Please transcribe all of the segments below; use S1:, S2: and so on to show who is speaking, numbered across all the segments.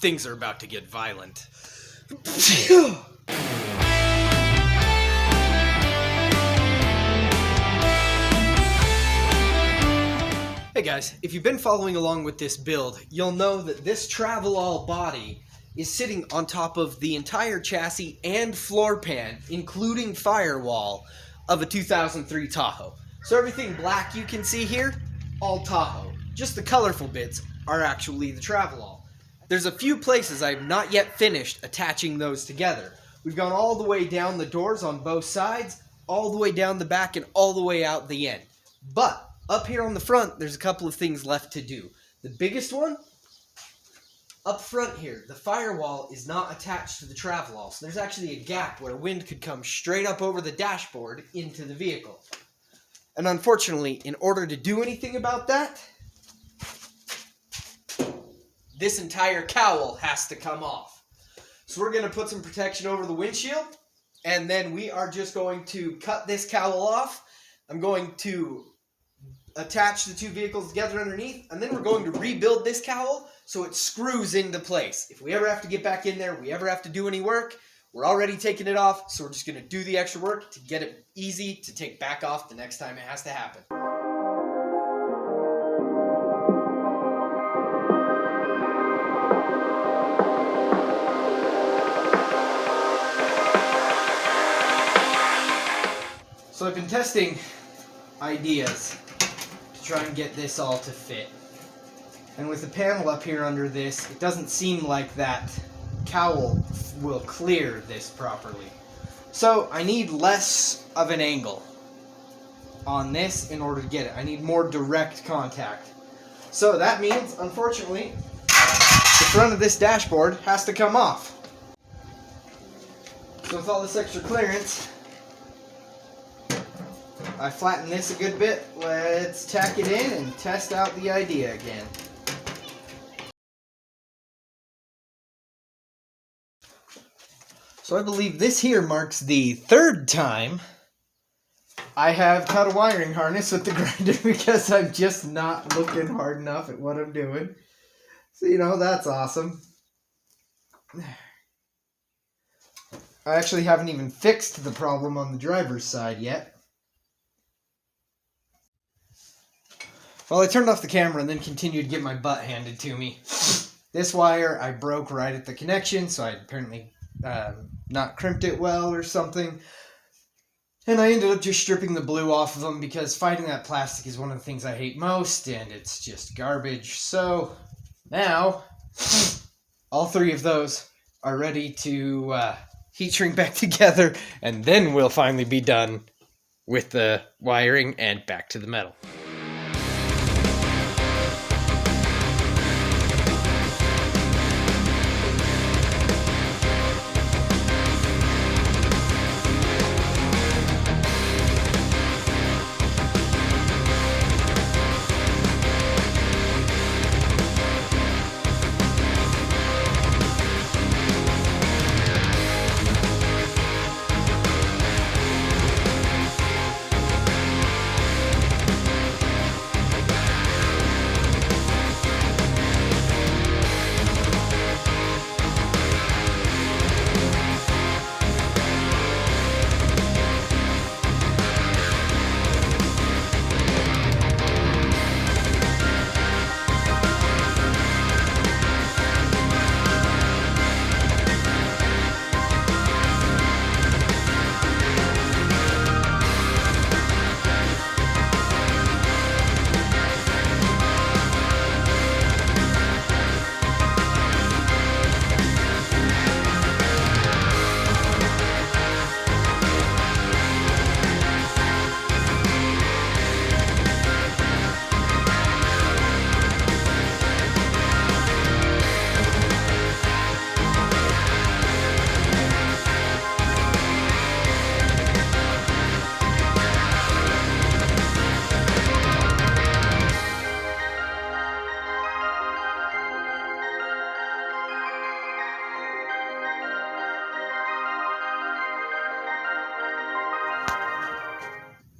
S1: Things are about to get violent. Hey guys, if you've been following along with this build, you'll know that this travel-all body is sitting on top of the entire chassis and floor pan, including firewall, of a 2003 Tahoe. So everything black you can see here, all Tahoe. Just the colorful bits are actually the travel-all. There's a few places I've not yet finished attaching those together. We've gone all the way down the doors on both sides, all the way down the back, and all the way out the end. But up here on the front, there's a couple of things left to do. The biggest one, up front here, the firewall is not attached to the travel-all, so there's actually a gap where wind could come straight up over the dashboard into the vehicle. And unfortunately, in order to do anything about that, this entire cowl has to come off. So we're going to put some protection over the windshield, and then we are just going to cut this cowl off. I'm going to attach the two vehicles together underneath, and then we're going to rebuild this cowl so it screws into place. If we ever have to get back in there, we ever have to do any work, we're already taking it off, so we're just going to do the extra work to get it easy to take back off the next time it has to happen. So I've been testing ideas to try and get this all to fit. And with the panel up here under this, it doesn't seem like that cowl will clear this properly. So I need less of an angle on this in order to get it. I need more direct contact. So that means, unfortunately, the front of this dashboard has to come off. So with all this extra clearance, I flattened this a good bit. Let's tack it in and test out the idea again. So I believe this here marks the third time I have cut a wiring harness with the grinder because I'm just not looking hard enough at what I'm doing. So, you know, that's awesome. I actually haven't even fixed the problem on the driver's side yet. Well, I turned off the camera and then continued to get my butt handed to me. This wire I broke right at the connection, so I apparently not crimped it well or something. And I ended up just stripping the blue off of them because fighting that plastic is one of the things I hate most, and it's just garbage. So now, all three of those are ready to heat shrink back together, and then we'll finally be done with the wiring and back to the metal.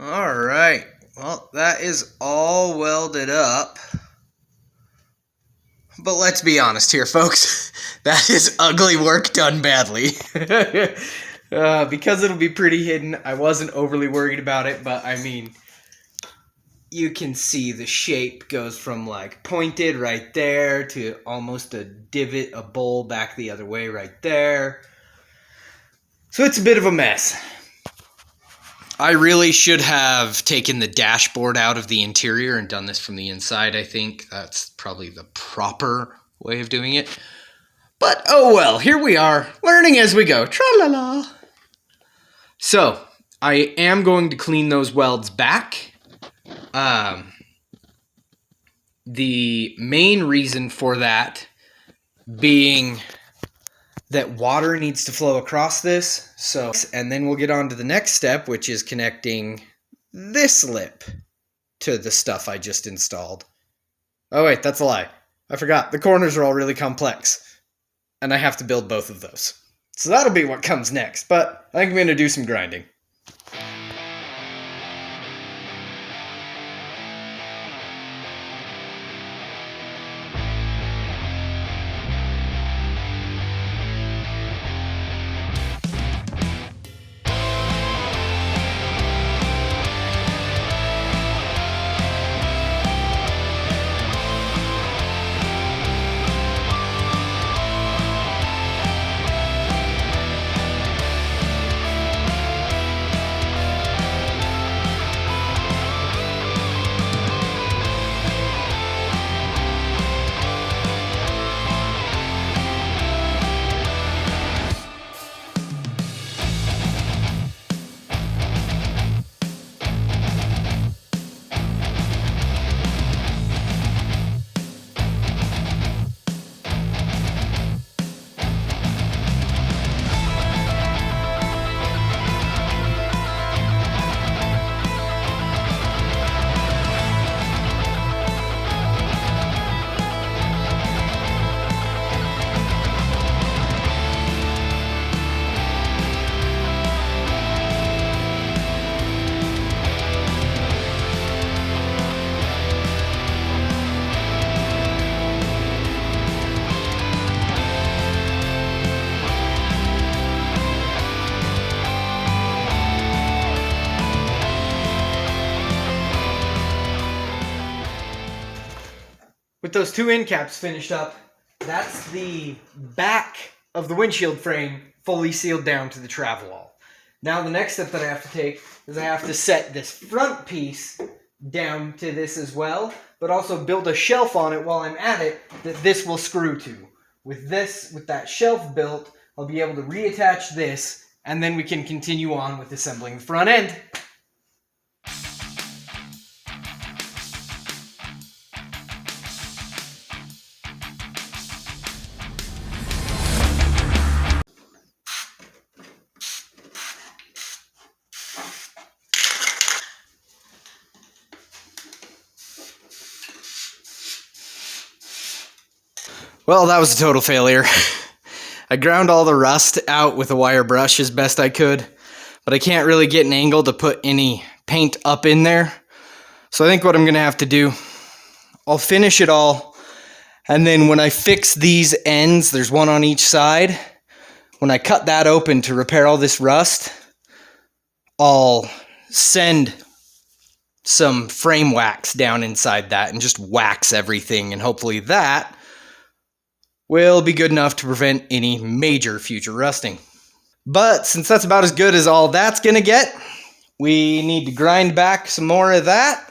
S1: Alright, well, that is all welded up. But let's be honest here, folks. That is ugly work done badly. Because it'll be pretty hidden, I wasn't overly worried about it, but I mean, you can see the shape goes from like pointed right there to almost a divot, a bowl back the other way right there. So it's a bit of a mess. I really should have taken the dashboard out of the interior and done this from the inside, I think. That's probably the proper way of doing it. But oh well, here we are, learning as we go. Tra-la-la. So, I am going to clean those welds back. The main reason for that being that water needs to flow across this. So, and then we'll get on to the next step, which is connecting this lip to the stuff I just installed. Oh wait, that's a lie. I forgot. The corners are all really complex, and I have to build both of those. So that'll be what comes next, but I think I'm going to do some grinding. With those two end caps finished up, that's the back of the windshield frame fully sealed down to the travel wall. Now the next step that I have to take is I have to set this front piece down to this as well, but also build a shelf on it while I'm at it that this will screw to. With that shelf built, I'll be able to reattach this, and then we can continue on with assembling the front end. Well, that was a total failure. I ground all the rust out with a wire brush as best I could, but I can't really get an angle to put any paint up in there. So I think what I'm going to have to do, I'll finish it all, and then when I fix these ends, there's one on each side, when I cut that open to repair all this rust, I'll send some frame wax down inside that and just wax everything, and hopefully that will be good enough to prevent any major future rusting. But since that's about as good as all that's gonna get, we need to grind back some more of that.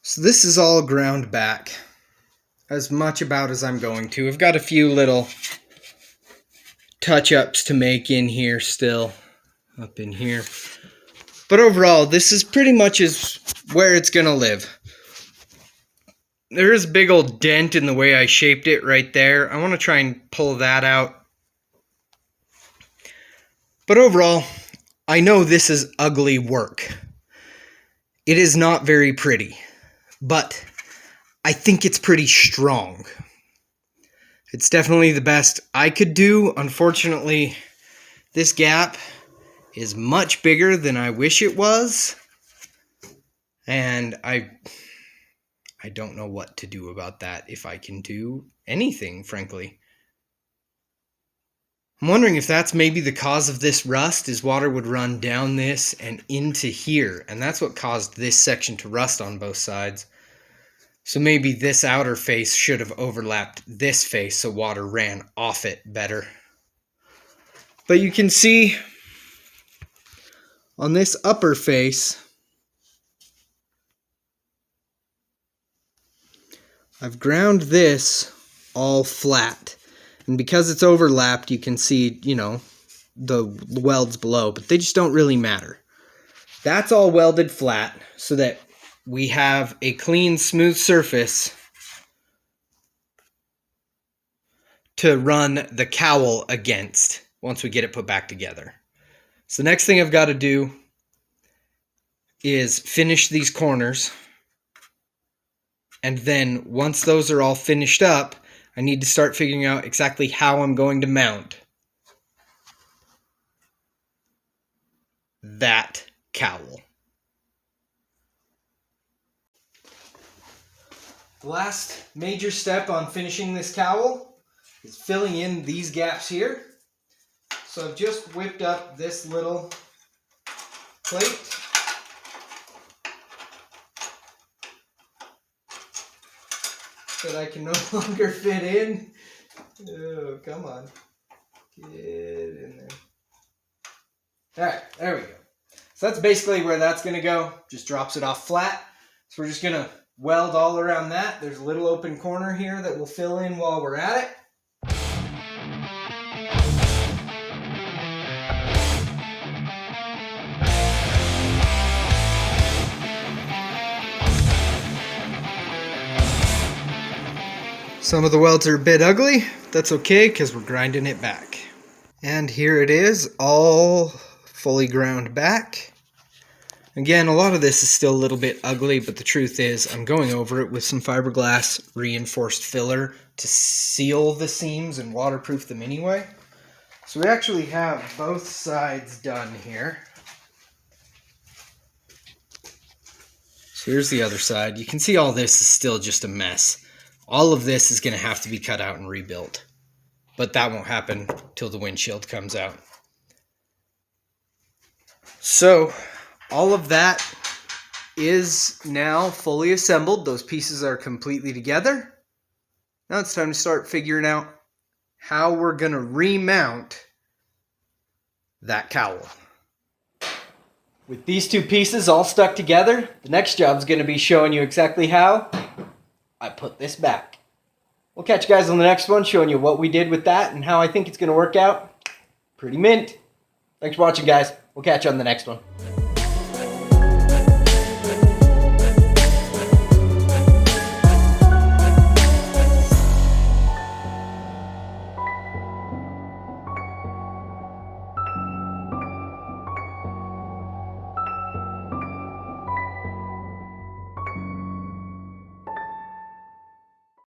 S1: So this is all ground back, as much about as I'm going to. I've got a few little touch-ups to make in here still, up in here. But overall, this is pretty much where it's going to live. There is a big old dent in the way I shaped it right there. I want to try and pull that out. But overall, I know this is ugly work. It is not very pretty, but I think it's pretty strong. It's definitely the best I could do. Unfortunately, this gap is much bigger than I wish it was. And I don't know what to do about that, if I can do anything, frankly. I'm wondering if that's maybe the cause of this rust, is water would run down this and into here. And that's what caused this section to rust on both sides. So maybe this outer face should have overlapped this face so water ran off it better. But you can see on this upper face, I've ground this all flat. And because it's overlapped, you can see, you know, the welds below, but they just don't really matter. That's all welded flat so that we have a clean, smooth surface to run the cowl against once we get it put back together. So the next thing I've got to do is finish these corners. And then once those are all finished up, I need to start figuring out exactly how I'm going to mount that cowl. The last major step on finishing this cowl is filling in these gaps here. So I've just whipped up this little plate. That I can no longer fit in. Oh, come on. Get in there. Alright, there we go. So that's basically where that's going to go. Just drops it off flat. So we're just going to weld all around that. There's a little open corner here that we'll fill in while we're at it. Some of the welds are a bit ugly. That's okay because we're grinding it back. And here it is, all fully ground back. Again, a lot of this is still a little bit ugly, but the truth is I'm going over it with some fiberglass reinforced filler to seal the seams and waterproof them anyway. So we actually have both sides done here. So here's the other side. You can see all this is still just a mess. All of this is going to have to be cut out and rebuilt. But that won't happen till the windshield comes out. So all of that is now fully assembled. Those pieces are completely together. Now it's time to start figuring out how we're going to remount that cowl. With these two pieces all stuck together, the next job is going to be showing you exactly how I put this back. We'll catch you guys on the next one, showing you what we did with that and how I think it's going to work out. Pretty mint. Thanks for watching, guys. We'll catch you on the next one.